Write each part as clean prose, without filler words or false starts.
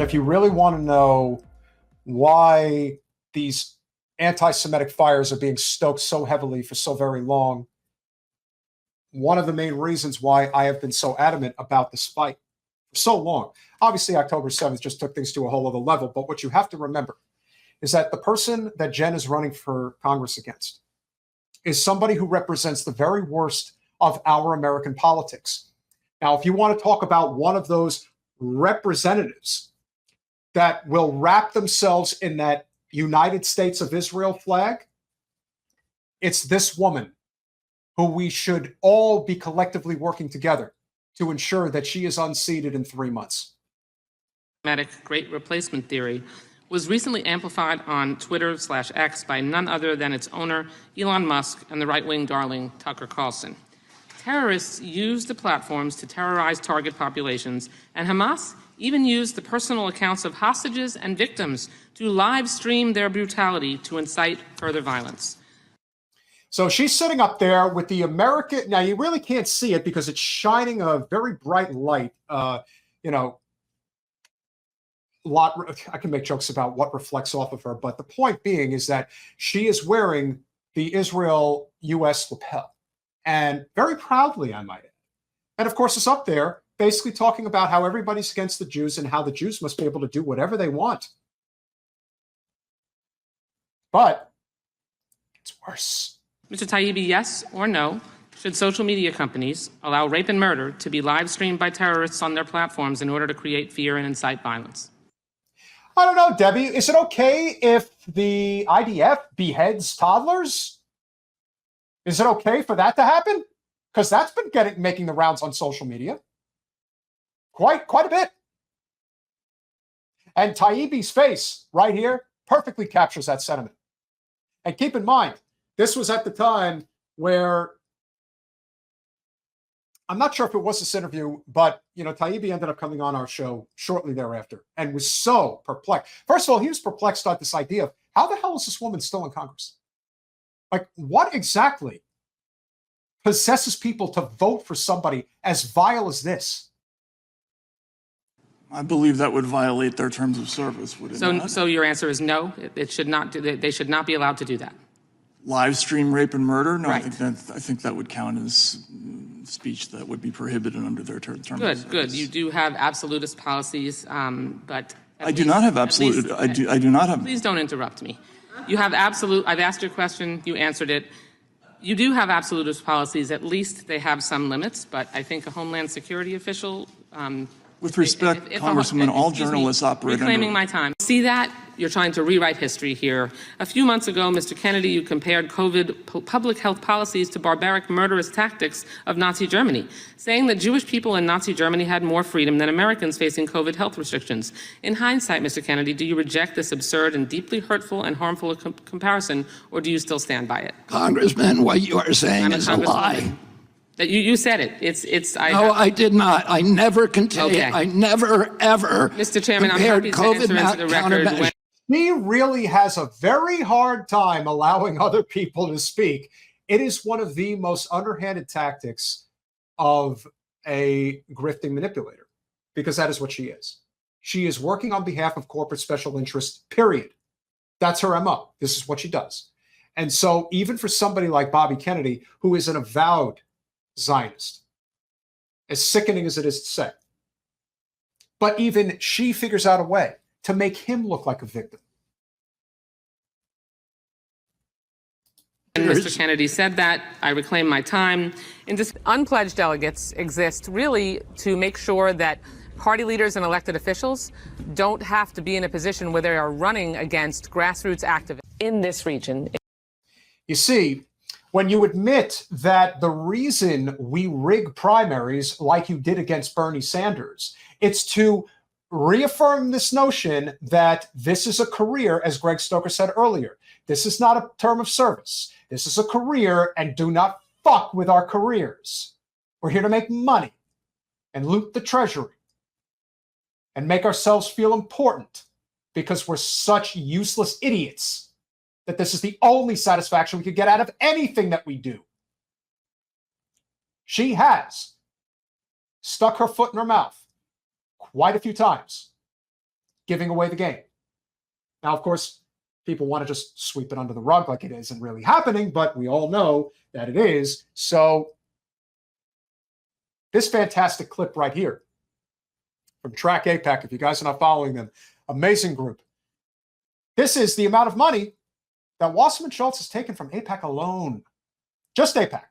if you really want to know why these anti-Semitic fires are being stoked so heavily for so very long, one of the main reasons why I have been so adamant about this fight for so long, obviously October 7th just took things to a whole other level, but what you have to remember is that the person that Jen is running for Congress against is somebody who represents the very worst of our American politics. Now, if you want to talk about one of those representatives that will wrap themselves in that United States of Israel flag, it's this woman who we should all be collectively working together to ensure that she is unseated in 3 months. Great replacement theory was recently amplified on Twitter/X by none other than its owner, Elon Musk, and the right-wing darling, Tucker Carlson. Terrorists use the platforms to terrorize target populations, and Hamas even used the personal accounts of hostages and victims to live stream their brutality to incite further violence. So she's sitting up there with the American. Now, you really can't see it because it's shining a very bright light. I can make jokes about what reflects off of her, but the point being is that she is wearing the Israel-U.S. lapel, and very proudly, I might add. And of course, it's up there basically talking about how everybody's against the Jews and how the Jews must be able to do whatever they want. But it's worse. Mr. Taibbi, yes or no, should social media companies allow rape and murder to be live streamed by terrorists on their platforms in order to create fear and incite violence? I don't know, Debbie. Is it okay if the IDF beheads toddlers? Is it okay for that to happen? Because that's been making the rounds on social media. Quite a bit. And Taibbi's face right here perfectly captures that sentiment. And keep in mind, this was at the time where, I'm not sure if it was this interview, but Taibbi ended up coming on our show shortly thereafter and was so perplexed. First of all, he was perplexed at this idea of how the hell is this woman still in Congress? Like, what exactly possesses people to vote for somebody as vile as this? I believe that would violate their terms of service, would it not? So your answer is no. It should not. They should not be allowed to do that. Live stream rape and murder? No, right. I think that would count as speech that would be prohibited under their terms of service. Good. You do have absolutist policies, but I do not have absolute. I do not have. Please don't interrupt me. You have absolute. I've asked your question. You answered it. You do have absolutist policies. At least they have some limits. But I think a Homeland Security official. With respect, Congresswoman, all journalists operate reclaiming my time. See that? You're trying to rewrite history here. A few months ago, Mr. Kennedy, you compared COVID public health policies to barbaric, murderous tactics of Nazi Germany, saying that Jewish people in Nazi Germany had more freedom than Americans facing COVID health restrictions. In hindsight, Mr. Kennedy, do you reject this absurd and deeply hurtful and harmful comparison, or do you still stand by it? Congressman, what you are saying is a lie. That you said it. I did not. I never continued. Okay. I never, ever Mr. Chairman, I'm happy to answer into the record. He really has a very hard time allowing other people to speak. It is one of the most underhanded tactics of a grifting manipulator, because that is what she is. She is working on behalf of corporate special interests, period. That's her MO. This is what she does. And so even for somebody like Bobby Kennedy, who is an avowed Zionist, as sickening as it is to say, but even she figures out a way to make him look like a victim. And Mr. Kennedy said that. I reclaim my time. Unpledged delegates exist really to make sure that party leaders and elected officials don't have to be in a position where they are running against grassroots activists in this region. You see, when you admit that the reason we rig primaries like you did against Bernie Sanders, it's to reaffirm this notion that this is a career, as Greg Stoker said earlier. This is not a term of service. This is a career, and do not fuck with our careers. We're here to make money and loot the treasury and make ourselves feel important because we're such useless idiots that this is the only satisfaction we could get out of anything that we do. She has stuck her foot in her mouth quite a few times. giving away the game. Now, of course, people want to just sweep it under the rug like it isn't really happening, but we all know that it is. So this fantastic clip right here from Track APAC, if you guys are not following them, amazing group. This is the amount of money that Wasserman Schultz has taken from APAC alone. Just APAC.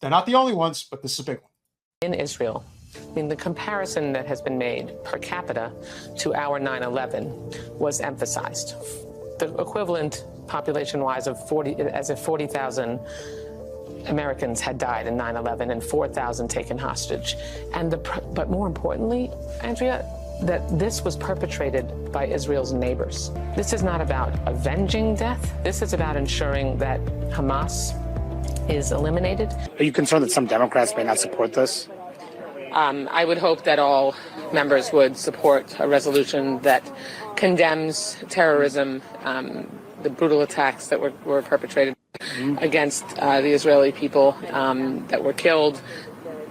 They're not the only ones, but this is a big one. In Israel, I mean, the comparison that has been made per capita to our 9/11 was emphasized. The equivalent population-wise of 40,000 Americans had died in 9/11 and 4,000 taken hostage. But more importantly, Andrea, that this was perpetrated by Israel's neighbors. This is not about avenging death. This is about ensuring that Hamas is eliminated. Are you concerned that some Democrats may not support this? I would hope that all members would support a resolution that condemns terrorism, the brutal attacks that were perpetrated against the Israeli people that were killed.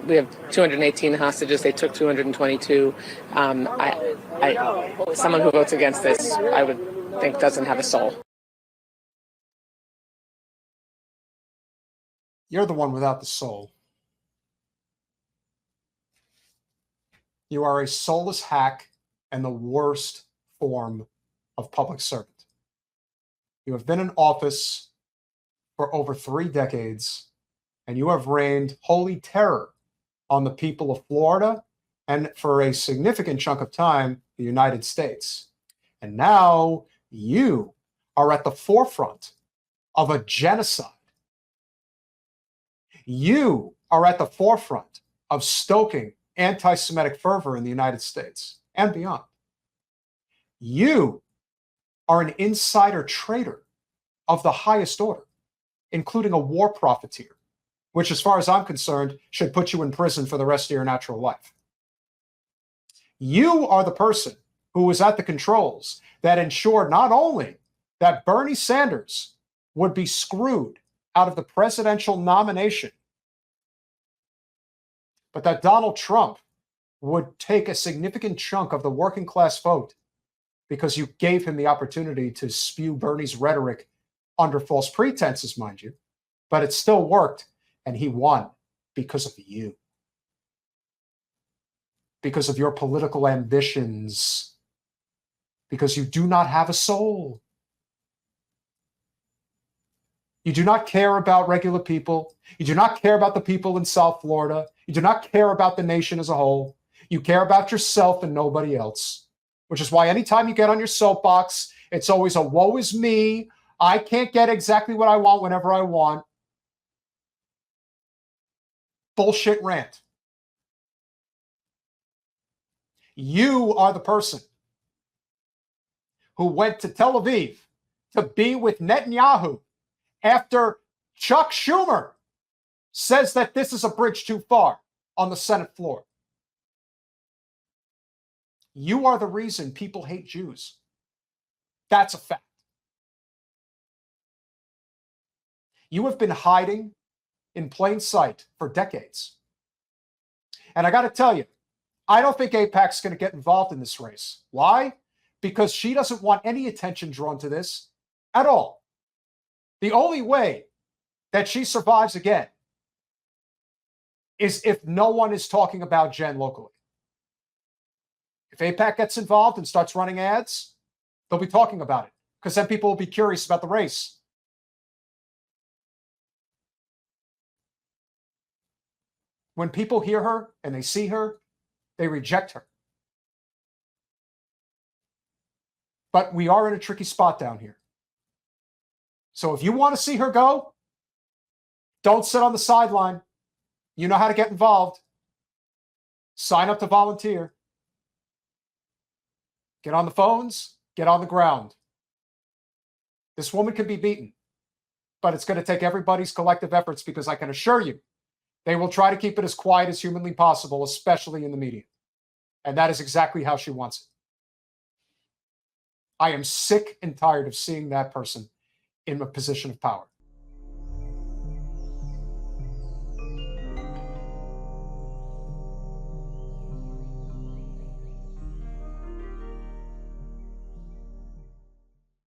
We have 218 hostages. They took 222. Someone who votes against this, I would think, doesn't have a soul. You're the one without the soul. You are a soulless hack and the worst form of public servant. You have been in office for over 3 decades, and you have rained holy terror on the people of Florida and, for a significant chunk of time, the United States. And now you are at the forefront of a genocide. You are at the forefront of stoking anti-Semitic fervor in the United States and beyond. You are an insider trader of the highest order, including a war profiteer, which, as far as I'm concerned, should put you in prison for the rest of your natural life. You are the person who was at the controls that ensured not only that Bernie Sanders would be screwed out of the presidential nomination, but that Donald Trump would take a significant chunk of the working class vote because you gave him the opportunity to spew Bernie's rhetoric under false pretenses, mind you, but it still worked, and he won because of you, because of your political ambitions, because you do not have a soul. You do not care about regular people. You do not care about the people in South Florida. You do not care about the nation as a whole. You care about yourself and nobody else, which is why anytime you get on your soapbox, it's always a woe is me. I can't get exactly what I want whenever I want. Bullshit rant. You are the person who went to Tel Aviv to be with Netanyahu after Chuck Schumer says that this is a bridge too far on the Senate floor. You are the reason people hate Jews. That's a fact. You have been hiding in plain sight for decades. And I got to tell you, I don't think AIPAC's going to get involved in this race. Why? Because she doesn't want any attention drawn to this at all. The only way that she survives again is if no one is talking about Jen locally. If AIPAC gets involved and starts running ads, they'll be talking about it because then people will be curious about the race. When people hear her and they see her, they reject her. But we are in a tricky spot down here. So if you want to see her go, don't sit on the sideline. You know how to get involved. Sign up to volunteer. Get on the phones, get on the ground. This woman can be beaten, but it's going to take everybody's collective efforts because I can assure you, they will try to keep it as quiet as humanly possible, especially in the media. And that is exactly how she wants it. I am sick and tired of seeing that person in a position of power.